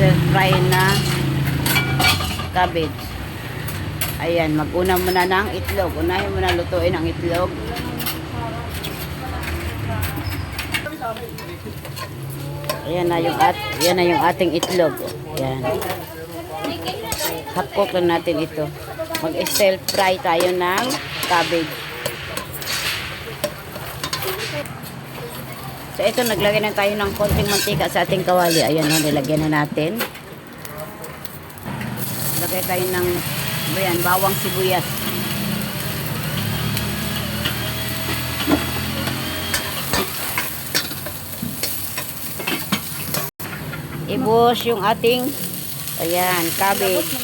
stir fry na cabbage. Ayan, mag-una muna ng itlog. Unahin muna lutuin ang itlog. Ayan na yung ating itlog. Ayan. Half cook lang natin ito. Mag-stir fry tayo ng cabbage. So ito, naglagay na tayo ng konting mantika sa ating kawali. Ayan o, nilagyan na natin. Lagay tayo ng bawang sibuyas. Ibos yung ating cabbage.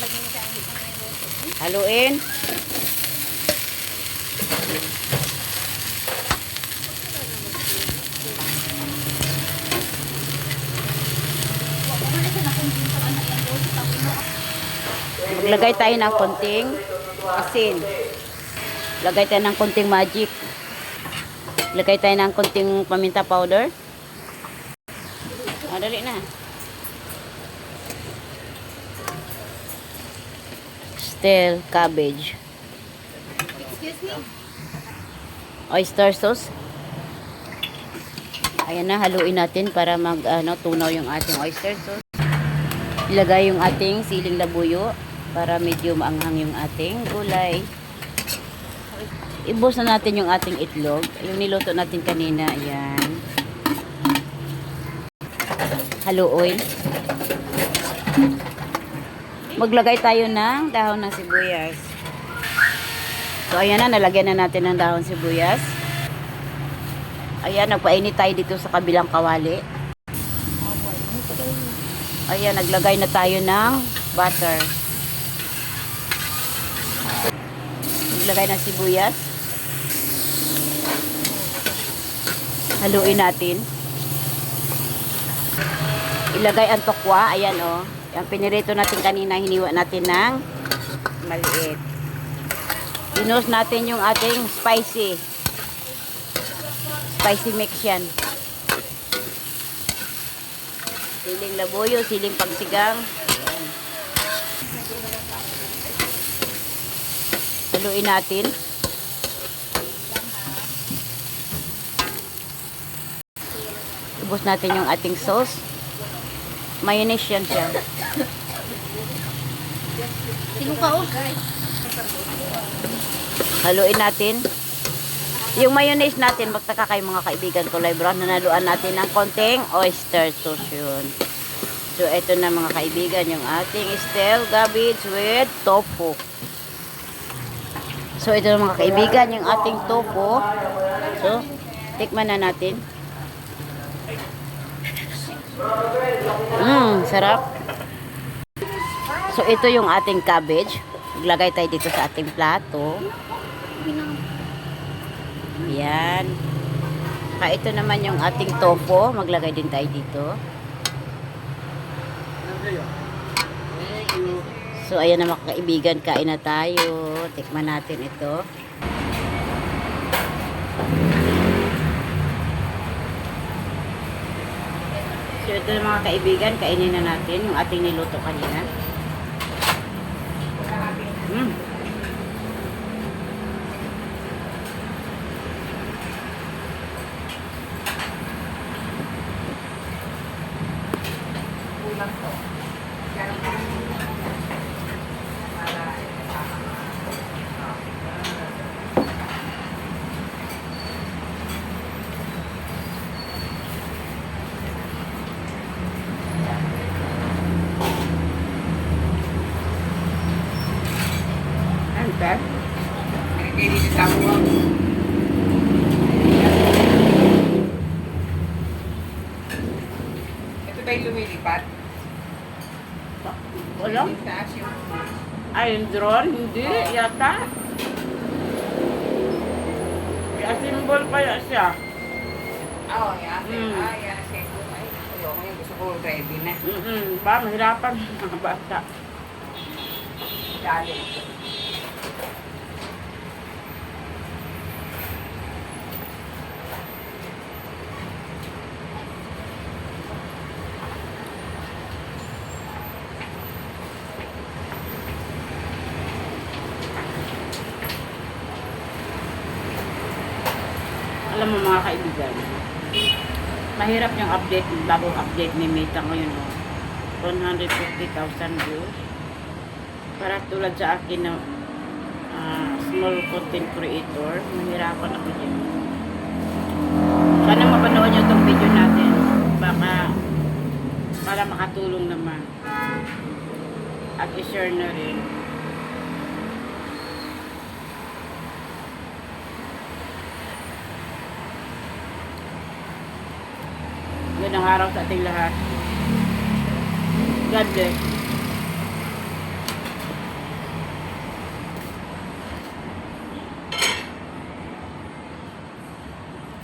Haluin. Maglagay tayo ng konting asin. Lagay tayo ng konting magic. Lagay tayo ng konting paminta powder. Dali na. Stir cabbage. Excuse me? Oyster sauce. Ayan na, haluin natin para tunaw yung ating oyster sauce. Ilagay yung ating siling labuyo para medyo maanghang yung ating gulay. Ibos na natin yung ating itlog. Yung niluto natin kanina. Ayan. Halo oil. Maglagay tayo ng dahon ng sibuyas. So ayan na, nalagyan na natin ng dahon sibuyas. Ayan, nagpainit tayo dito sa kabilang kawali. Ayan, naglagay na tayo ng butter. Naglagay na sibuyas. Haluin natin. Ilagay ang tokwa. Ayan o. Yung pinirito natin kanina, hiniwa natin ng maliit. Dinos natin yung ating spicy mix yan. Siling labuyo, siling pagsigang. Haluin natin. Ubos natin yung ating sauce. Mayonnaise yan siya. Haluin natin. Yung mayonnaise natin, magtaka kayo mga kaibigan ko, live brown, nanaluan natin ng konting oyster sauce yun. So, ito na mga kaibigan, yung ating stale cabbage with tofu. So, ito na mga kaibigan, yung ating tofu. So, tikman na natin. Sarap. So, ito yung ating cabbage. Maglagay tayo dito sa ating plato. Ayan. Ito naman yung ating tofu. Maglagay din tayo dito. So, ayan na mga kaibigan. Kain na tayo. Tikman natin ito. So, ito na mga kaibigan. Kainin na natin yung ating niluto kanina. Ante? Ini di Sabuang. Ito tayo lumilipat. Wala? Yung taas yung... Ay, yung drone? Hindi, yata. I-assemble kaya siya. Oo, yan. Yan. Ayoko yung gusto ko ready na. Mahirapan mga bata. Dali. Alam mo mga kaibigan, mahirap yung update, bagong update ni Meta ngayon. 150,000 views. Para tulad sa akin na small content creator, mahirapan ako dyan. Sana mapanood nyo itong video natin. Baka para makatulong naman. At i-share na rin. Magandang araw sa ating lahat. God bless.